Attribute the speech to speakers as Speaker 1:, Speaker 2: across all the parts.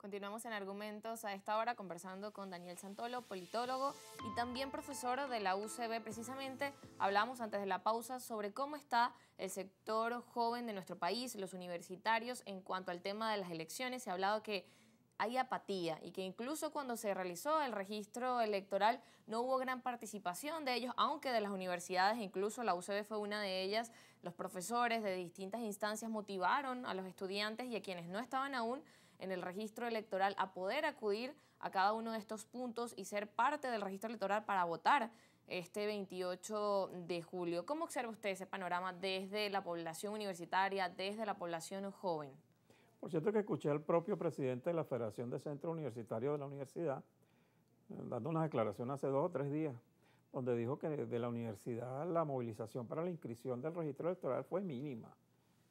Speaker 1: Continuamos en Argumentos a esta hora conversando con Daniel Santolo, politólogo y también profesor de la UCB. Precisamente hablamos antes de la pausa sobre cómo está el sector joven de nuestro país, los universitarios, en cuanto al tema de las elecciones. Se ha hablado que hay apatía y que incluso cuando se realizó el registro electoral no hubo gran participación de ellos, aunque de las universidades, incluso la UCB fue una de ellas. Los profesores de distintas instancias motivaron a los estudiantes y a quienes no estaban aún en el registro electoral a poder acudir a cada uno de estos puntos y ser parte del registro electoral para votar este 28 de julio. ¿Cómo observa usted ese panorama desde la población universitaria, desde la población joven?
Speaker 2: Por cierto que escuché al propio presidente de la Federación de Centros Universitarios de la universidad dando una declaración hace 2 o 3 días, donde dijo que de la universidad la movilización para la inscripción del registro electoral fue mínima.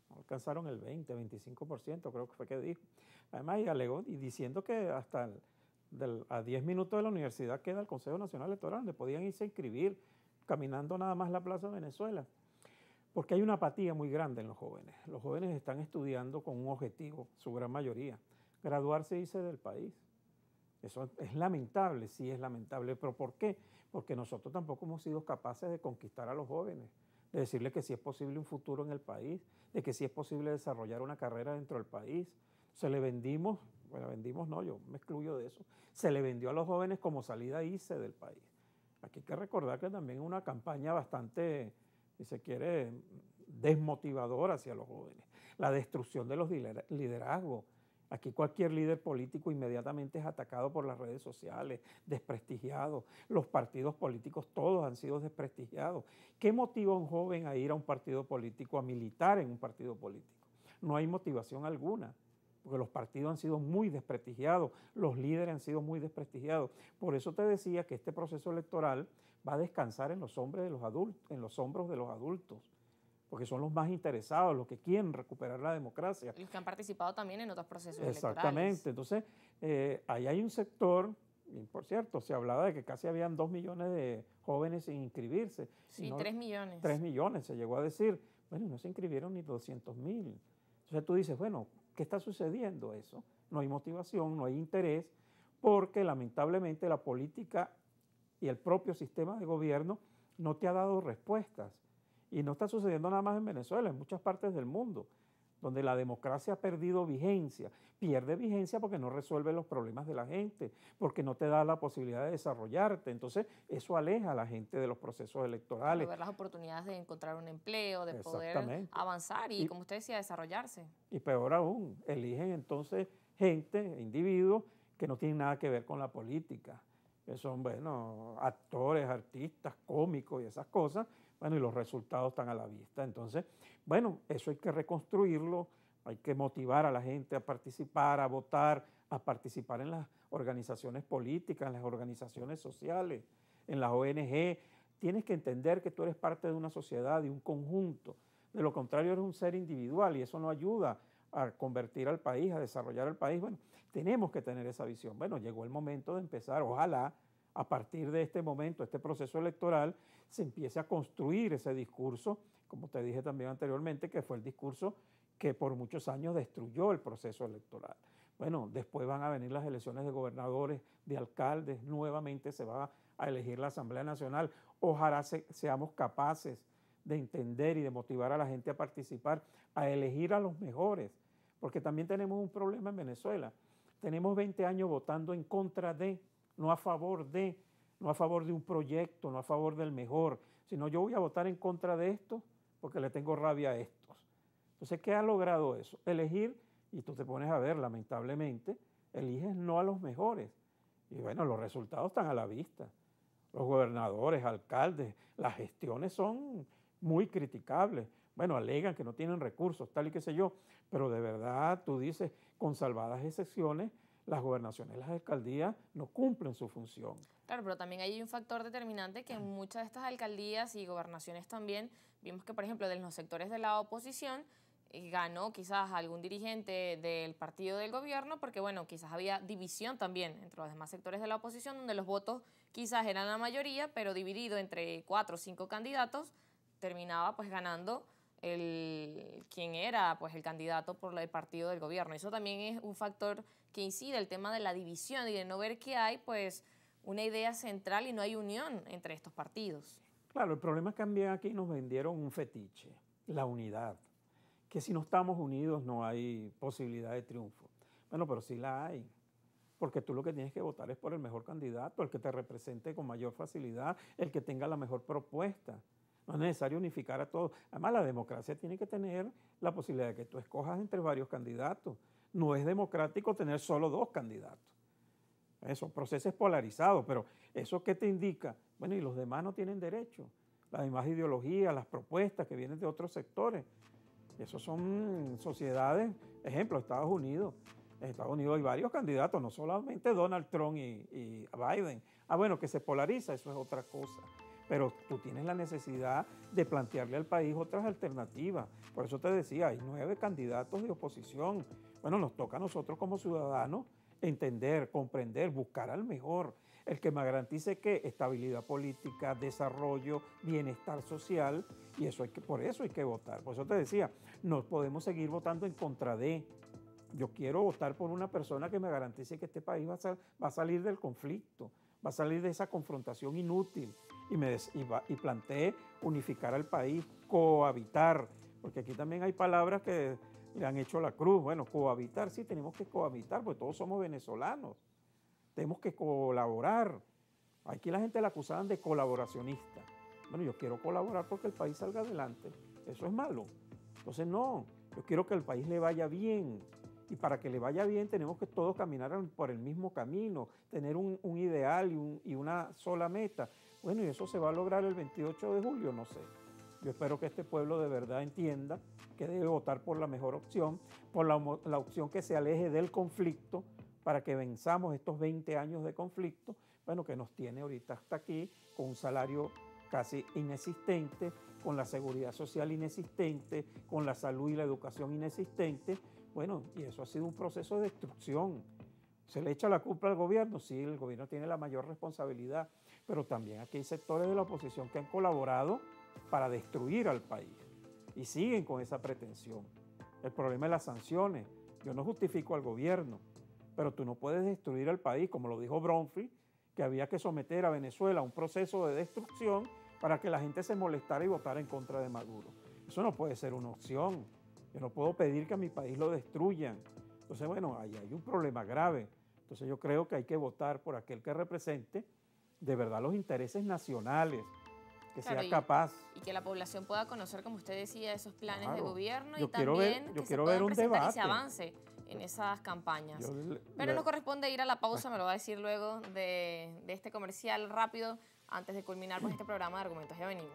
Speaker 2: No alcanzaron el 20-25%, creo que fue que dijo. Además, y alegó, y diciendo que hasta a 10 minutos de la universidad queda el Consejo Nacional Electoral, donde podían irse a inscribir caminando nada más la Plaza Venezuela. Porque hay una apatía muy grande en los jóvenes. Los jóvenes están estudiando con un objetivo, su gran mayoría, graduarse y irse del país. Eso es lamentable, sí es lamentable, pero ¿por qué? Porque nosotros tampoco hemos sido capaces de conquistar a los jóvenes, de decirles que sí es posible un futuro en el país, de que sí es posible desarrollar una carrera dentro del país. Se le vendimos, bueno, vendimos no, yo me excluyo de eso, se le vendió a los jóvenes como salida a irse del país. Aquí hay que recordar que también es una campaña bastante, si se quiere, desmotivadora hacia los jóvenes. La destrucción de los liderazgos. Aquí cualquier líder político inmediatamente es atacado por las redes sociales, desprestigiado. Los partidos políticos todos han sido desprestigiados. ¿Qué motiva a un joven a ir a un partido político, a militar en un partido político? No hay motivación alguna, porque los partidos han sido muy desprestigiados, los líderes han sido muy desprestigiados. Por eso te decía que este proceso electoral va a descansar en los hombros de los adultos, porque son los más interesados, los que quieren recuperar la democracia.
Speaker 1: Los que han participado también en otros procesos
Speaker 2: Exactamente.
Speaker 1: electorales.
Speaker 2: Entonces, ahí hay un sector, y por cierto, se hablaba de que casi habían 2 millones de jóvenes sin inscribirse.
Speaker 1: Sí,
Speaker 2: no,
Speaker 1: 3 millones.
Speaker 2: 3 millones, se llegó a decir. Bueno, no se inscribieron ni 200.000. Entonces tú dices, bueno, ¿qué está sucediendo eso? No hay motivación, no hay interés, porque lamentablemente la política y el propio sistema de gobierno no te ha dado respuestas. Y no está sucediendo nada más en Venezuela, en muchas partes del mundo, donde la democracia ha perdido vigencia. Pierde vigencia porque no resuelve los problemas de la gente, porque no te da la posibilidad de desarrollarte. Entonces, eso aleja a la gente de los procesos electorales.
Speaker 1: De ver las oportunidades de encontrar un empleo, de poder avanzar y, como usted decía, desarrollarse.
Speaker 2: Y peor aún, eligen entonces gente, individuos, que no tienen nada que ver con la política, que son, bueno, actores, artistas, cómicos y esas cosas. Bueno, y los resultados están a la vista. Entonces, bueno, eso hay que reconstruirlo, hay que motivar a la gente a participar, a votar, a participar en las organizaciones políticas, en las organizaciones sociales, en las ONG. Tienes que entender que tú eres parte de una sociedad, de un conjunto. De lo contrario, eres un ser individual y eso no ayuda a convertir al país, a desarrollar el país. Bueno, tenemos que tener esa visión. Bueno, llegó el momento de empezar, ojalá, a partir de este momento, este proceso electoral, se empiece a construir ese discurso, como te dije también anteriormente, que fue el discurso que por muchos años destruyó el proceso electoral. Bueno, después van a venir las elecciones de gobernadores, de alcaldes, nuevamente se va a elegir la Asamblea Nacional. Ojalá seamos capaces de entender y de motivar a la gente a participar, a elegir a los mejores, porque también tenemos un problema en Venezuela. Tenemos 20 años votando en contra de, no a favor de un proyecto, no a favor del mejor, sino yo voy a votar en contra de esto porque le tengo rabia a estos. Entonces, ¿qué ha logrado eso? Elegir, y tú te pones a ver, lamentablemente, eliges no a los mejores. Y bueno, los resultados están a la vista. Los gobernadores, alcaldes, las gestiones son muy criticables. Bueno, alegan que no tienen recursos, tal y qué sé yo, pero de verdad, tú dices, con salvadas excepciones, las gobernaciones, las alcaldías no cumplen su función.
Speaker 1: Claro, pero también hay un factor determinante que en muchas de estas alcaldías y gobernaciones también, vimos que, por ejemplo, de los sectores de la oposición, ganó quizás algún dirigente del partido del gobierno, porque bueno, quizás había división también entre los demás sectores de la oposición, donde los votos quizás eran la mayoría, pero dividido entre 4 o 5 candidatos, terminaba pues ganando quien era pues, el candidato por el partido del gobierno. Eso también es un factor que incide, el tema de la división y de no ver que hay pues, una idea central y no hay unión entre estos partidos.
Speaker 2: Claro, el problema es que también aquí nos vendieron un fetiche, la unidad, que si no estamos unidos no hay posibilidad de triunfo. Bueno, pero sí la hay, porque tú lo que tienes que votar es por el mejor candidato, el que te represente con mayor facilidad, el que tenga la mejor propuesta. No es necesario unificar a todos. Además, la democracia tiene que tener la posibilidad de que tú escojas entre varios candidatos. No es democrático tener solo 2 candidatos. Son procesos polarizados, pero ¿eso qué te indica? Bueno, y los demás no tienen derecho. Las demás ideologías, las propuestas que vienen de otros sectores. Esos son sociedades, ejemplo, Estados Unidos. En Estados Unidos hay varios candidatos, no solamente Donald Trump y Biden. Bueno, que se polariza, eso es otra cosa. Pero tú tienes la necesidad de plantearle al país otras alternativas. Por eso te decía, hay 9 candidatos de oposición. Bueno, nos toca a nosotros como ciudadanos entender, comprender, buscar al mejor, el que me garantice que estabilidad política, desarrollo, bienestar social, y eso por eso hay que votar. Por eso te decía, no podemos seguir votando en contra de. Yo quiero votar por una persona que me garantice que este país va a salir del conflicto, va a salir de esa confrontación inútil y plantee unificar al país, cohabitar, porque aquí también hay palabras que le han hecho la cruz. Bueno, cohabitar, sí, tenemos que cohabitar, porque todos somos venezolanos. Tenemos que colaborar. Aquí la gente la acusaban de colaboracionista. Bueno, yo quiero colaborar porque el país salga adelante. Eso es malo. Entonces, no, yo quiero que el país le vaya bien. Y para que le vaya bien tenemos que todos caminar por el mismo camino, tener un ideal y una sola meta. Bueno, y eso se va a lograr el 28 de julio, no sé. Yo espero que este pueblo de verdad entienda que debe votar por la mejor opción, por la opción que se aleje del conflicto, para que venzamos estos 20 años de conflicto, bueno, que nos tiene ahorita hasta aquí, con un salario casi inexistente, con la seguridad social inexistente, con la salud y la educación inexistente. Bueno, y eso ha sido un proceso de destrucción. ¿Se le echa la culpa al gobierno? Sí, el gobierno tiene la mayor responsabilidad, pero también aquí hay sectores de la oposición que han colaborado para destruir al país y siguen con esa pretensión. El problema es las sanciones. Yo no justifico al gobierno, pero tú no puedes destruir al país, como lo dijo Bromfield, que había que someter a Venezuela a un proceso de destrucción para que la gente se molestara y votara en contra de Maduro. Eso no puede ser una opción. Yo no puedo pedir que a mi país lo destruyan. Entonces, bueno, ahí hay un problema grave. Entonces yo creo que hay que votar por aquel que represente de verdad los intereses nacionales, que
Speaker 1: claro,
Speaker 2: sea capaz.
Speaker 1: Y que la población pueda conocer, como usted decía, esos planes de gobierno
Speaker 2: yo
Speaker 1: y
Speaker 2: quiero
Speaker 1: también
Speaker 2: yo
Speaker 1: que
Speaker 2: quiero
Speaker 1: se
Speaker 2: ver
Speaker 1: puedan
Speaker 2: un
Speaker 1: presentar
Speaker 2: debate.
Speaker 1: y se avance en esas campañas. Pero nos corresponde ir a la pausa, me lo va a decir luego de este comercial rápido, antes de culminar con este programa de Argumentos. Ya venimos.